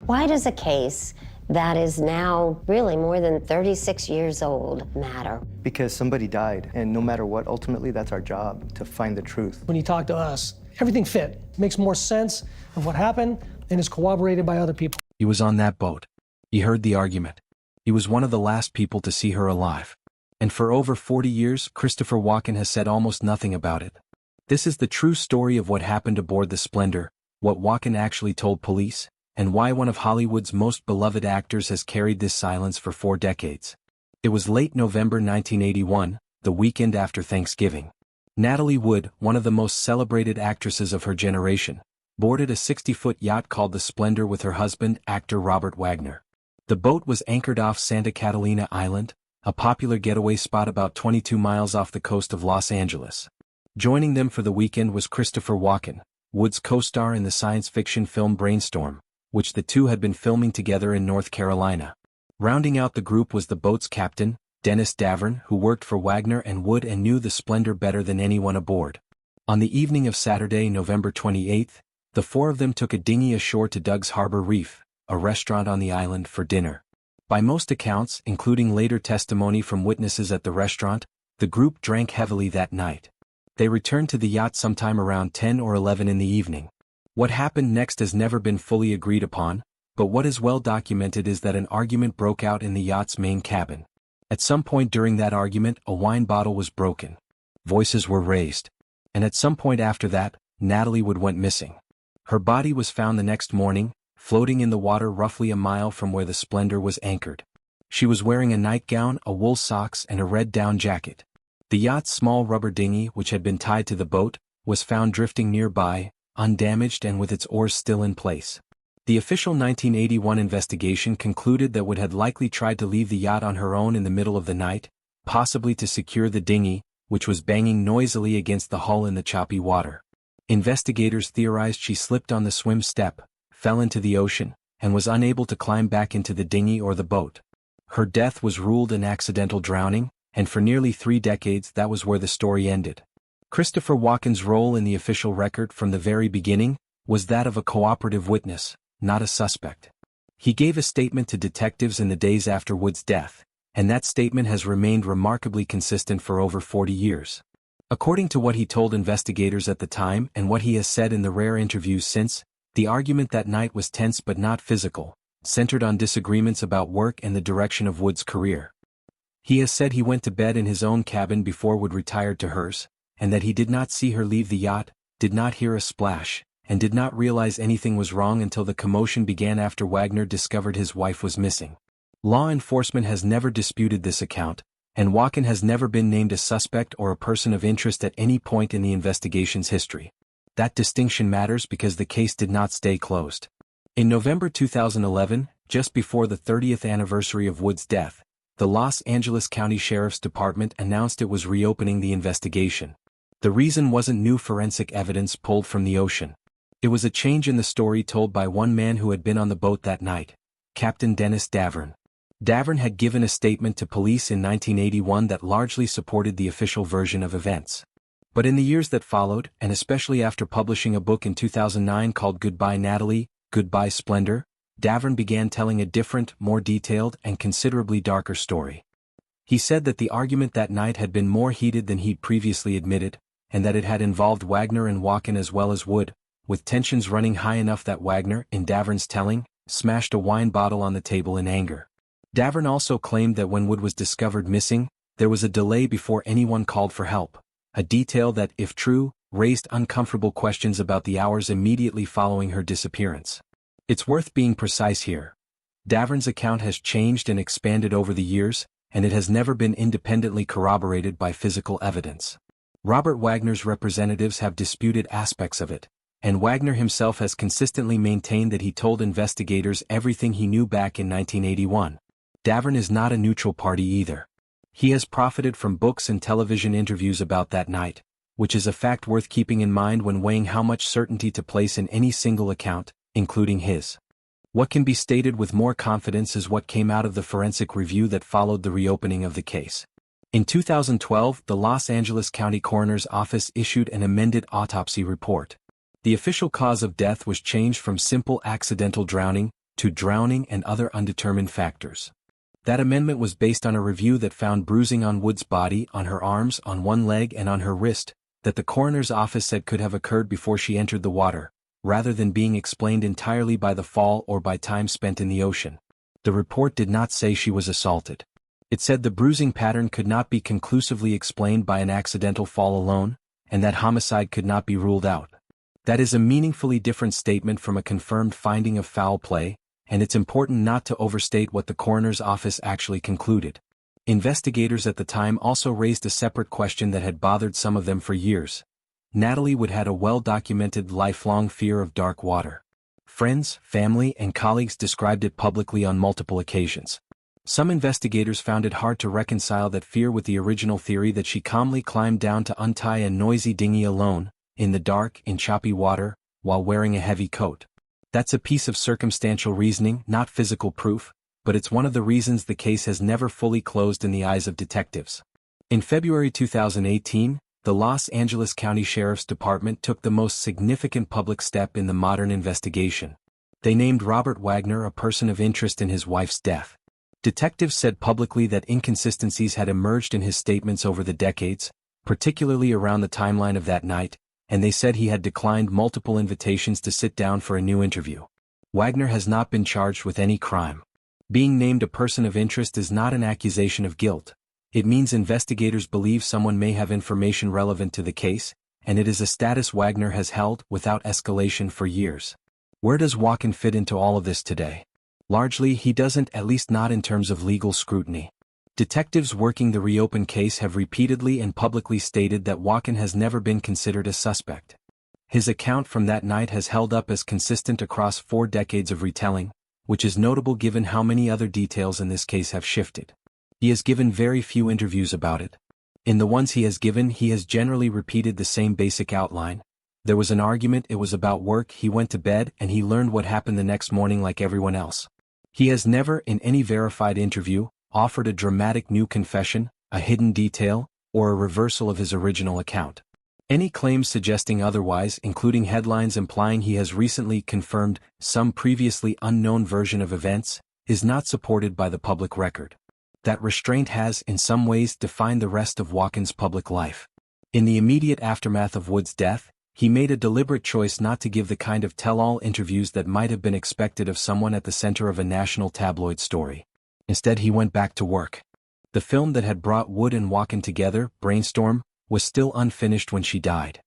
Why does a case that is now really more than 36 years old matter? Because somebody died, and no matter what, ultimately that's our job, to find the truth. When you talk to us, everything fit. Makes more sense of what happened and is corroborated by other people. He was on that boat. He heard the argument. He was one of the last people to see her alive. And for over 40 years, Christopher Walken has said almost nothing about it. This is the true story of what happened aboard the Splendour, what Walken actually told police, and why one of Hollywood's most beloved actors has carried this silence for 4 decades. It was late November 1981, the weekend after Thanksgiving. Natalie Wood, one of the most celebrated actresses of her generation, boarded a 60-foot yacht called the Splendour with her husband, actor Robert Wagner. The boat was anchored off Santa Catalina Island, a popular getaway spot about 22 miles off the coast of Los Angeles. Joining them for the weekend was Christopher Walken, Wood's co-star in the science fiction film Brainstorm, which the two had been filming together in North Carolina. Rounding out the group was the boat's captain, Dennis Davern, who worked for Wagner and Wood and knew the Splendour better than anyone aboard. On the evening of Saturday, November 28th, the 4 of them took a dinghy ashore to Doug's Harbor Reef, a restaurant on the island, for dinner. By most accounts, including later testimony from witnesses at the restaurant, the group drank heavily that night. They returned to the yacht sometime around 10 or 11 in the evening. What happened next has never been fully agreed upon, but what is well documented is that an argument broke out in the yacht's main cabin. At some point during that argument, a wine bottle was broken. Voices were raised. And at some point after that, Natalie Wood went missing. Her body was found the next morning, floating in the water roughly a mile from where the Splendour was anchored. She was wearing a nightgown, a wool socks, and a red down jacket. The yacht's small rubber dinghy, which had been tied to the boat, was found drifting nearby, undamaged and with its oars still in place. The official 1981 investigation concluded that Wood had likely tried to leave the yacht on her own in the middle of the night, possibly to secure the dinghy, which was banging noisily against the hull in the choppy water. Investigators theorized she slipped on the swim step, fell into the ocean, and was unable to climb back into the dinghy or the boat. Her death was ruled an accidental drowning, and for nearly 3 decades that was where the story ended. Christopher Walken's role in the official record from the very beginning was that of a cooperative witness, not a suspect. He gave a statement to detectives in the days after Wood's death, and that statement has remained remarkably consistent for over 40 years. According to what he told investigators at the time and what he has said in the rare interviews since, the argument that night was tense but not physical, centered on disagreements about work and the direction of Wood's career. He has said he went to bed in his own cabin before Wood retired to hers, and that he did not see her leave the yacht, did not hear a splash, and did not realize anything was wrong until the commotion began after Wagner discovered his wife was missing. Law enforcement has never disputed this account, and Walken has never been named a suspect or a person of interest at any point in the investigation's history. That distinction matters because the case did not stay closed. In November 2011, just before the 30th anniversary of Wood's death, the Los Angeles County Sheriff's Department announced it was reopening the investigation. The reason wasn't new forensic evidence pulled from the ocean. It was a change in the story told by one man who had been on the boat that night, Captain Dennis Davern. Davern had given a statement to police in 1981 that largely supported the official version of events. But in the years that followed, and especially after publishing a book in 2009 called Goodbye Natalie, Goodbye Splendour, Davern began telling a different, more detailed, and considerably darker story. He said that the argument that night had been more heated than he'd previously admitted, and that it had involved Wagner and Walken as well as Wood, with tensions running high enough that Wagner, in Davern's telling, smashed a wine bottle on the table in anger. Davern also claimed that when Wood was discovered missing, there was a delay before anyone called for help, a detail that, if true, raised uncomfortable questions about the hours immediately following her disappearance. It's worth being precise here. Davern's account has changed and expanded over the years, and it has never been independently corroborated by physical evidence. Robert Wagner's representatives have disputed aspects of it, and Wagner himself has consistently maintained that he told investigators everything he knew back in 1981. Davern is not a neutral party either. He has profited from books and television interviews about that night, which is a fact worth keeping in mind when weighing how much certainty to place in any single account, including his. What can be stated with more confidence is what came out of the forensic review that followed the reopening of the case. In 2012, the Los Angeles County Coroner's Office issued an amended autopsy report. The official cause of death was changed from simple accidental drowning to drowning and other undetermined factors. That amendment was based on a review that found bruising on Wood's body, on her arms, on one leg and on her wrist, that the coroner's office said could have occurred before she entered the water, rather than being explained entirely by the fall or by time spent in the ocean. The report did not say she was assaulted. It said the bruising pattern could not be conclusively explained by an accidental fall alone, and that homicide could not be ruled out. That is a meaningfully different statement from a confirmed finding of foul play, and it's important not to overstate what the coroner's office actually concluded. Investigators at the time also raised a separate question that had bothered some of them for years. Natalie Wood had a well-documented lifelong fear of dark water. Friends, family, and colleagues described it publicly on multiple occasions. Some investigators found it hard to reconcile that fear with the original theory that she calmly climbed down to untie a noisy dinghy alone, in the dark, in choppy water, while wearing a heavy coat. That's a piece of circumstantial reasoning, not physical proof, but it's one of the reasons the case has never fully closed in the eyes of detectives. In February 2018, the Los Angeles County Sheriff's Department took the most significant public step in the modern investigation. They named Robert Wagner a person of interest in his wife's death. Detectives said publicly that inconsistencies had emerged in his statements over the decades, particularly around the timeline of that night, and they said he had declined multiple invitations to sit down for a new interview. Wagner has not been charged with any crime. Being named a person of interest is not an accusation of guilt. It means investigators believe someone may have information relevant to the case, and it is a status Wagner has held without escalation for years. Where does Walken fit into all of this today? Largely, he doesn't, at least not in terms of legal scrutiny. Detectives working the reopened case have repeatedly and publicly stated that Walken has never been considered a suspect. His account from that night has held up as consistent across 4 decades of retelling, which is notable given how many other details in this case have shifted. He has given very few interviews about it. In the ones he has given, he has generally repeated the same basic outline. There was an argument, it was about work, he went to bed, and he learned what happened the next morning like everyone else. He has never, in any verified interview, offered a dramatic new confession, a hidden detail, or a reversal of his original account. Any claims suggesting otherwise, including headlines implying he has recently confirmed some previously unknown version of events, is not supported by the public record. That restraint has, in some ways, defined the rest of Walken's public life. In the immediate aftermath of Wood's death, he made a deliberate choice not to give the kind of tell-all interviews that might have been expected of someone at the center of a national tabloid story. Instead, he went back to work. The film that had brought Wood and Walken together, Brainstorm, was still unfinished when she died.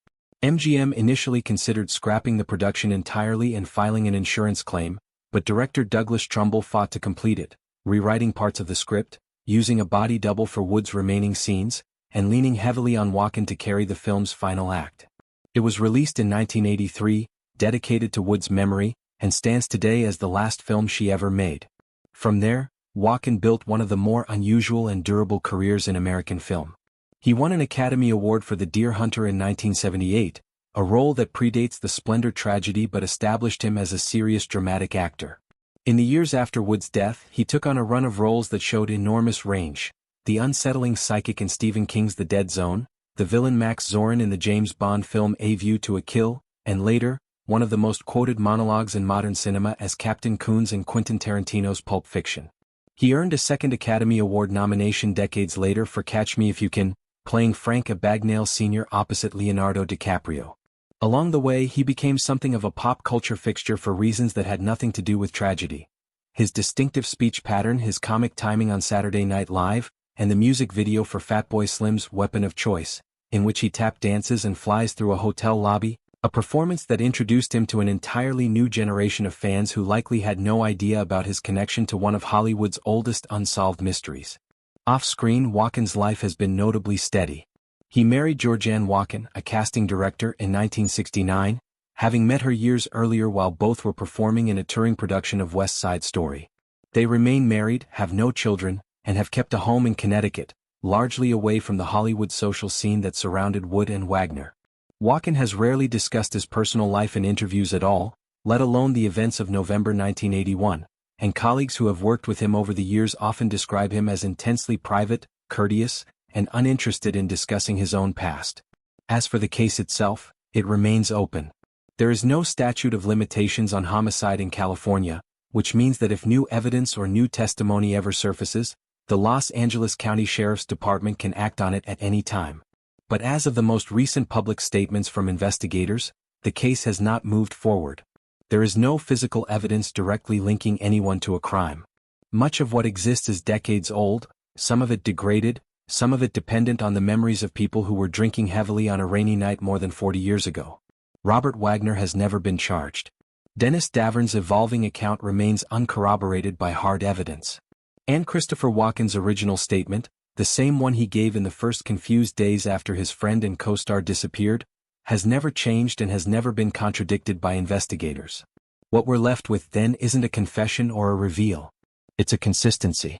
MGM initially considered scrapping the production entirely and filing an insurance claim, but director Douglas Trumbull fought to complete it, rewriting parts of the script, using a body double for Wood's remaining scenes, and leaning heavily on Walken to carry the film's final act. It was released in 1983, dedicated to Wood's memory, and stands today as the last film she ever made. From there, Walken built one of the more unusual and durable careers in American film. He won an Academy Award for The Deer Hunter in 1978, a role that predates the Splendour tragedy but established him as a serious dramatic actor. In the years after Wood's death, he took on a run of roles that showed enormous range: the unsettling psychic in Stephen King's The Dead Zone, the villain Max Zorin in the James Bond film A View to a Kill, and later, one of the most quoted monologues in modern cinema as Captain Coons in Quentin Tarantino's Pulp Fiction. He earned a second Academy Award nomination decades later for Catch Me If You Can, playing Frank Abagnale Sr. opposite Leonardo DiCaprio. Along the way, he became something of a pop culture fixture for reasons that had nothing to do with tragedy. His distinctive speech pattern, his comic timing on Saturday Night Live, and the music video for Fatboy Slim's Weapon of Choice, in which he tap dances and flies through a hotel lobby, a performance that introduced him to an entirely new generation of fans who likely had no idea about his connection to one of Hollywood's oldest unsolved mysteries. Off-screen, Walken's life has been notably steady. He married Georgianne Walken, a casting director, in 1969, having met her years earlier while both were performing in a touring production of West Side Story. They remain married, have no children, and have kept a home in Connecticut, largely away from the Hollywood social scene that surrounded Wood and Wagner. Walken has rarely discussed his personal life in interviews at all, let alone the events of November 1981, and colleagues who have worked with him over the years often describe him as intensely private, courteous, and uninterested in discussing his own past. As for the case itself, it remains open. There is no statute of limitations on homicide in California, which means that if new evidence or new testimony ever surfaces, the Los Angeles County Sheriff's Department can act on it at any time. But as of the most recent public statements from investigators, the case has not moved forward. There is no physical evidence directly linking anyone to a crime. Much of what exists is decades old, some of it degraded, some of it dependent on the memories of people who were drinking heavily on a rainy night more than 40 years ago. Robert Wagner has never been charged. Dennis Davern's evolving account remains uncorroborated by hard evidence. And Christopher Walken's original statement, the same one he gave in the first confused days after his friend and co-star disappeared, has never changed and has never been contradicted by investigators. What we're left with then isn't a confession or a reveal. It's a consistency.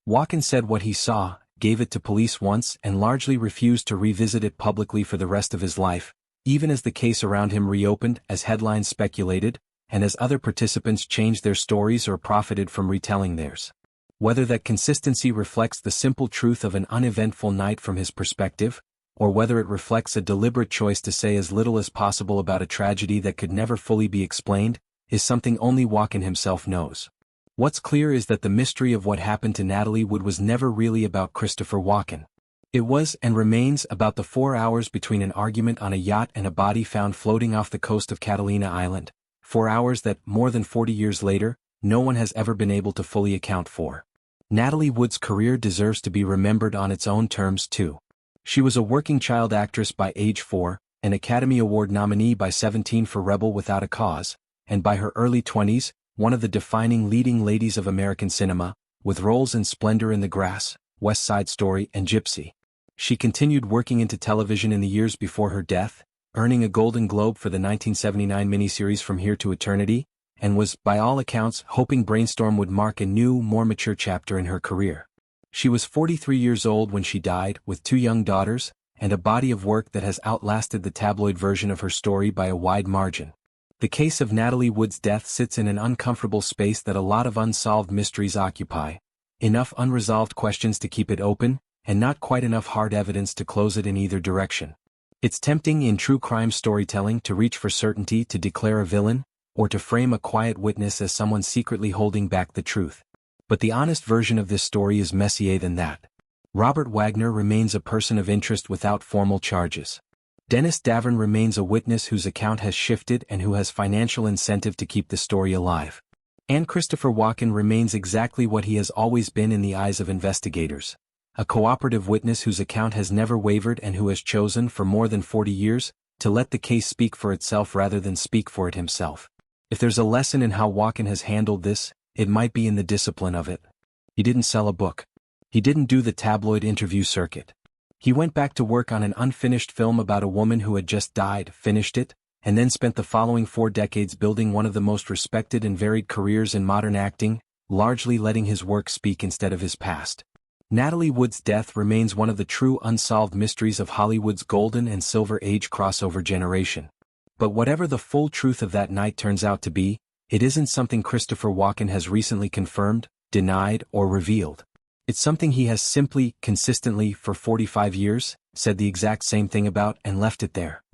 Walken said what he saw, gave it to police once, and largely refused to revisit it publicly for the rest of his life, even as the case around him reopened, as headlines speculated, and as other participants changed their stories or profited from retelling theirs. Whether that consistency reflects the simple truth of an uneventful night from his perspective, or whether it reflects a deliberate choice to say as little as possible about a tragedy that could never fully be explained, is something only Walken himself knows. What's clear is that the mystery of what happened to Natalie Wood was never really about Christopher Walken. It was and remains about the 4 hours between an argument on a yacht and a body found floating off the coast of Catalina Island, 4 hours that, more than 40 years later, no one has ever been able to fully account for. Natalie Wood's career deserves to be remembered on its own terms too. She was a working child actress by age 4, an Academy Award nominee by 17 for Rebel Without a Cause, and by her early 20s, one of the defining leading ladies of American cinema, with roles in Splendour in the Grass, West Side Story, and Gypsy. She continued working into television in the years before her death, earning a Golden Globe for the 1979 miniseries From Here to Eternity, and was, by all accounts, hoping Brainstorm would mark a new, more mature chapter in her career. She was 43 years old when she died, with 2 young daughters, and a body of work that has outlasted the tabloid version of her story by a wide margin. The case of Natalie Wood's death sits in an uncomfortable space that a lot of unsolved mysteries occupy, enough unresolved questions to keep it open, and not quite enough hard evidence to close it in either direction. It's tempting in true crime storytelling to reach for certainty, to declare a villain, or to frame a quiet witness as someone secretly holding back the truth. But the honest version of this story is messier than that. Robert Wagner remains a person of interest without formal charges. Dennis Davern remains a witness whose account has shifted and who has financial incentive to keep the story alive. And Christopher Walken remains exactly what he has always been in the eyes of investigators. A cooperative witness whose account has never wavered and who has chosen, for more than 40 years, to let the case speak for itself rather than speak for it himself. If there's a lesson in how Walken has handled this, it might be in the discipline of it. He didn't sell a book. He didn't do the tabloid interview circuit. He went back to work on an unfinished film about a woman who had just died, finished it, and then spent the following 4 decades building one of the most respected and varied careers in modern acting, largely letting his work speak instead of his past. Natalie Wood's death remains one of the true unsolved mysteries of Hollywood's golden and silver age crossover generation. But whatever the full truth of that night turns out to be, it isn't something Christopher Walken has recently confirmed, denied, or revealed. It's something he has simply, consistently, for 45 years, said the exact same thing about and left it there.